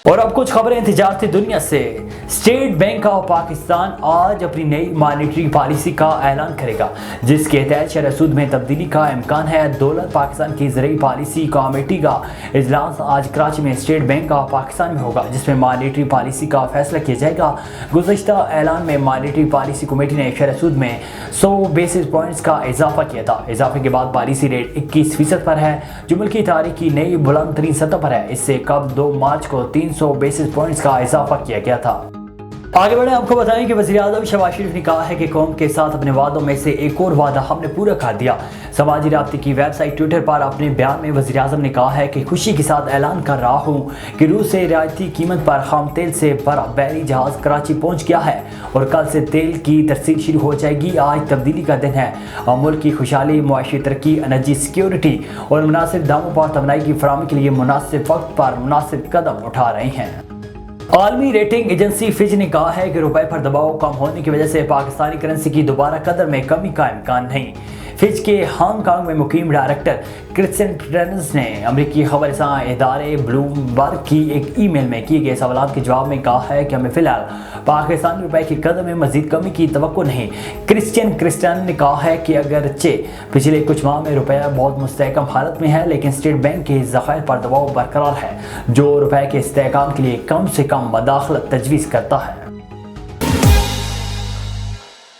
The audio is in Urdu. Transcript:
اور اب کچھ خبریں تجارتی دنیا سے۔ اسٹیٹ بینک آف پاکستان آج اپنی نئی مانیٹری پالیسی کا اعلان کرے گا، جس کے تحت شرح سود میں تبدیلی کا امکان ہے۔ دولت پاکستان کی زرعی پالیسی کمیٹی کا اجلاس آج کراچی میں اسٹیٹ بینک آف پاکستان میں ہوگا، جس میں مانیٹری پالیسی کا فیصلہ کیا جائے گا۔ گزشتہ اعلان میں مانیٹری پالیسی کمیٹی نے شرح سود میں 100 بیسس پوائنٹس کا اضافہ کیا تھا۔ اضافے کے بعد پالیسی ریٹ 21% پر ہے، جو ملکی تاریخ کی نئی بلند ترین سطح پر ہے۔ اس سے قبل 2 مارچ کو 300 بیسس پوائنٹس کا اضافہ کیا گیا تھا۔ آگے بڑھیں، آپ کو بتائیں کہ وزیراعظم شہباز شریف نے کہا ہے کہ قوم کے ساتھ اپنے وعدوں میں سے ایک اور وعدہ ہم نے پورا کر دیا۔ سماجی رابطے کی ویب سائٹ ٹویٹر پر اپنے بیان میں وزیراعظم نے کہا ہے کہ خوشی کے ساتھ اعلان کر رہا ہوں کہ روس سے رعایتی قیمت پر خام تیل سے بھرا بحری جہاز کراچی پہنچ گیا ہے اور کل سے تیل کی ترسیل شروع ہو جائے گی۔ آج تبدیلی کا دن ہے اور ملک کی خوشحالی، معاشی ترقی، انرجی سیکیورٹی اور مناسب داموں پر توانائی کی فراہمی کے لیے مناسب وقت پر مناسب قدم اٹھا رہے ہیں۔ عالمی ریٹنگ ایجنسی فچ نے کہا ہے کہ روپے پر دباؤ کم ہونے کی وجہ سے پاکستانی کرنسی کی دوبارہ قدر میں کمی کا امکان نہیں۔ فچ کے ہانگ کانگ میں مقیم ڈائریکٹر کرسچین ٹرنز نے امریکی خبر رساں ادارے بلومبرگ کی ایک ای میل میں کیے گئے سوالات کے جواب میں کہا ہے کہ ہمیں فی الحال پاکستانی روپے کی قدر میں مزید کمی کی توقع نہیں۔ کرسچین نے کہا ہے کہ اگرچہ پچھلے کچھ ماہ میں روپیہ بہت مستحکم حالت میں ہے، لیکن اسٹیٹ بینک کے ذخائر پر دباؤ برقرار ہے، جو روپے کے استحکام کے لیے کم سے کم مداخلت تجویز کرتا ہے۔